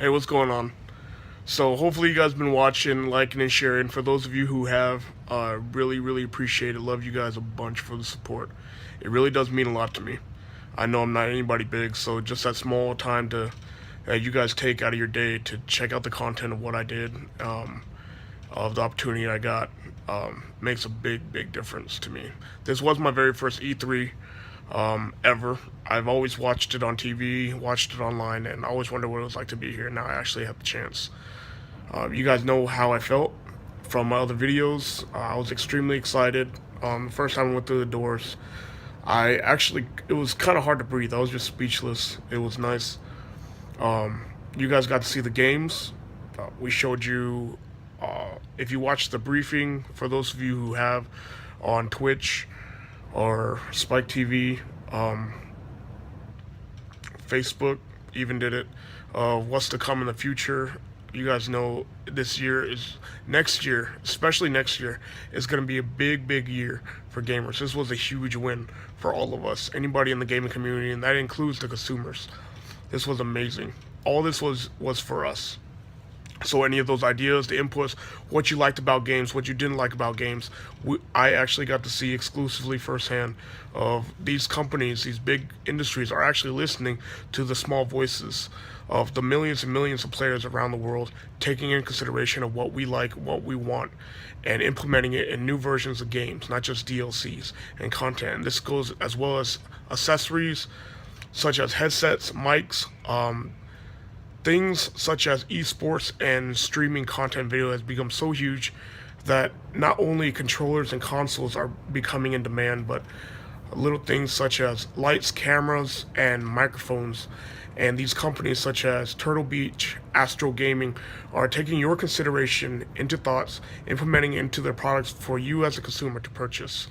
Hey, what's going on? So hopefully you guys been watching, liking, and sharing. For those of you who have, really appreciate it. Love you guys a bunch for the support. It really does mean a lot to me. I know I'm not anybody big, so just that small time to you guys take out of your day to check out the content of what I did, of the opportunity I got, makes a big difference to me. This was my very first E3 ever. I've always watched it on TV, watched it online, and I always wondered what it was like to be here. Now I actually have the chance. You guys know how I felt from my other videos. I was extremely excited. The first time I went through the doors, it was kind of hard to breathe. I was just speechless. It was nice. You guys got to see the games. We showed you, if you watched the briefing, for those of you who have on Twitch or Spike TV, Facebook even did it. What's to come in the future? You guys know next year, especially next year, is going to be a big year for gamers. This was a huge win for all of us, anybody in the gaming community, and that includes the consumers. This was amazing. All this was for us. So any of those ideas, the inputs, what you liked about games, what you didn't like about games, I actually got to see exclusively firsthand of these companies, these big industries are actually listening to the small voices of the millions and millions of players around the world, taking in consideration of what we like, what we want, and implementing it in new versions of games, not just DLCs and content. And this goes as well as accessories such as headsets, mics, things such as esports and streaming content video has become so huge that not only controllers and consoles are becoming in demand, but little things such as lights, cameras, and microphones. And these companies such as Turtle Beach, Astro Gaming are taking your consideration into thoughts, implementing it into their products for you as a consumer to purchase.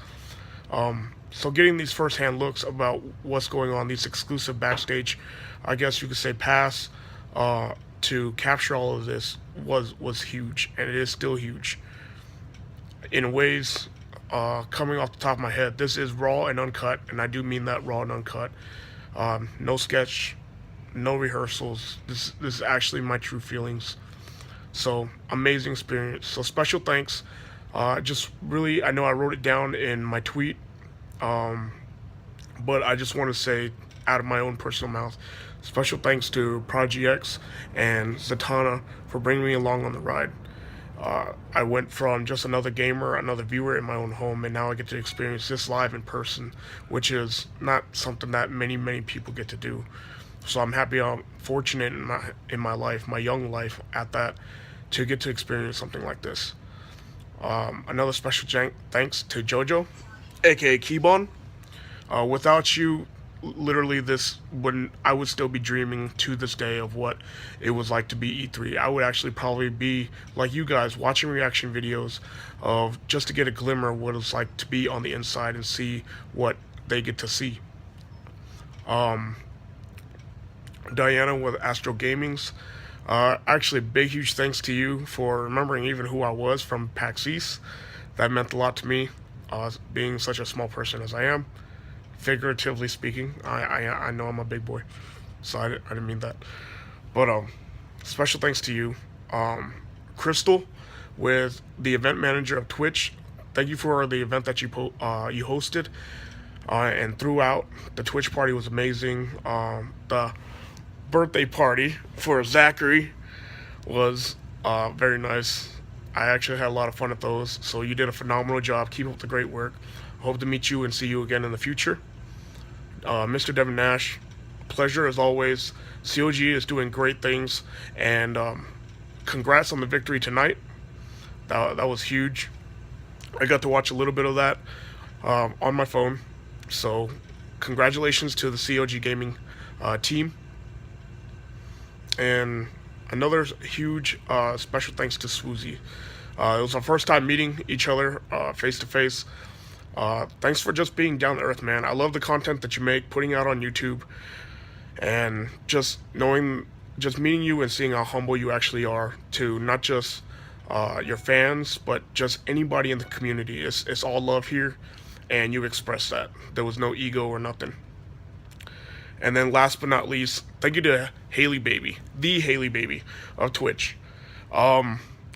So getting these first-hand looks about what's going on, these exclusive backstage, I guess you could say pass, to capture all of this was huge, and it is still huge. In ways, coming off the top of my head, this is raw and uncut, and I do mean that raw and uncut. No sketch, no rehearsals. This is actually my true feelings. So amazing experience. So special thanks. Just really, I know I wrote it down in my tweet, but I just want to say out of my own personal mouth, special thanks to Prodigy X and Zatanna for bringing me along on the ride. I went from just another gamer, another viewer in my own home, and now I get to experience this live in person, which is not something that many people get to do. So I'm happy, I'm fortunate in my life, my young life at that, to get to experience something like this. Another special thanks to Jojo, aka Keybon. Without you, literally I would still be dreaming to this day of what it was like to be E3. I would actually probably be like you guys watching reaction videos of just to get a glimmer of what it's like to be on the inside and see what they get to see. Diana with Astro Gaming's, actually big huge thanks to you for remembering even who I was from PAX East. That meant a lot to me, being such a small person as I am. Figuratively speaking, I know I'm a big boy, so I didn't mean that. But special thanks to you, Crystal, with the event manager of Twitch. Thank you for the event that you hosted, and throughout the Twitch party was amazing. The birthday party for Zachary was very nice. I actually had a lot of fun at those, so you did a phenomenal job. Keep up the great work. Hope to meet you and see you again in the future. Mr. Devin Nash, pleasure as always. COG is doing great things, and congrats on the victory tonight. That was huge. I got to watch a little bit of that on my phone, so congratulations to the COG Gaming team. And another huge special thanks to Swoozie. It was our first time meeting each other face to face. Thanks for just being down to earth, man. I love the content that you make, putting out on YouTube, and just meeting you and seeing how humble you actually are to not just your fans, but just anybody in the community. It's all love here, and you express that. There was no ego or nothing. And then last but not least, thank you to TheHaleyBaby, TheHaleyBaby of Twitch.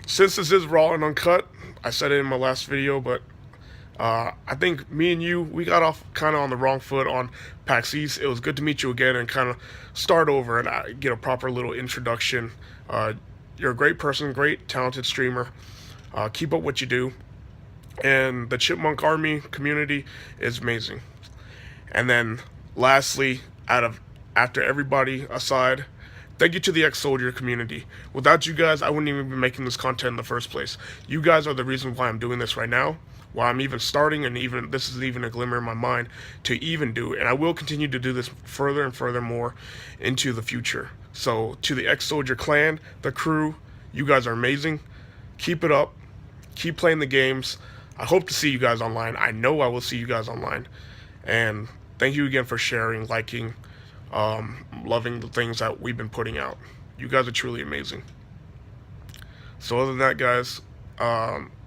Since this is raw and uncut, I said it in my last video, but I think me and you, we got off kind of on the wrong foot on PAX East. It was good to meet you again and kind of start over and get a proper little introduction. You're a great person, great, talented streamer. Keep up what you do. And the Chipmunk Army community is amazing. And then lastly, after everybody aside, thank you to the ex-soldier community. Without you guys, I wouldn't even be making this content in the first place. You guys are the reason why I'm doing this right now, why I'm even starting, and even this is even a glimmer in my mind to even do it. And I will continue to do this further and further more into the future. So to the ex-soldier clan, the crew, you guys are amazing. Keep it up. Keep playing the games. I hope to see you guys online. I know I will see you guys online. And thank you again for sharing, liking, loving the things that we've been putting out. You guys are truly amazing. So other than that, guys,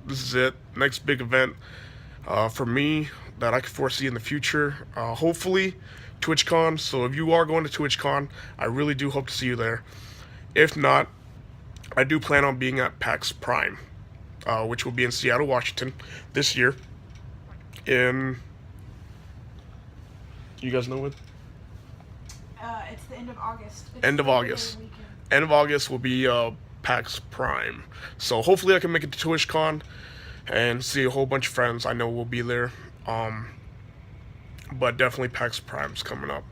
this is it. Next big event for me that I can foresee in the future. Hopefully, TwitchCon. So if you are going to TwitchCon, I really do hope to see you there. If not, I do plan on being at PAX Prime, which will be in Seattle, Washington this year. You guys know when? It's the end of August. End of August. End of August will be PAX Prime. So hopefully I can make it to TwitchCon and see a whole bunch of friends I know will be there. But definitely PAX Prime's coming up.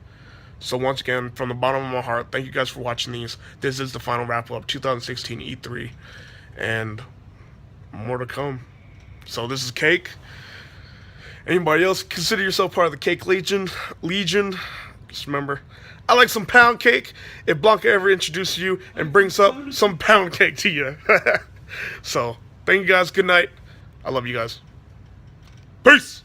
So once again, from the bottom of my heart, thank you guys for watching these. This is the final wrap-up 2016 E3. And more to come. So this is Cake. Anybody else consider yourself part of the Cake Legion? Just remember, I like some pound cake. If Blanca ever introduces you and brings up some pound cake to you. So, thank you guys. Good night. I love you guys. Peace.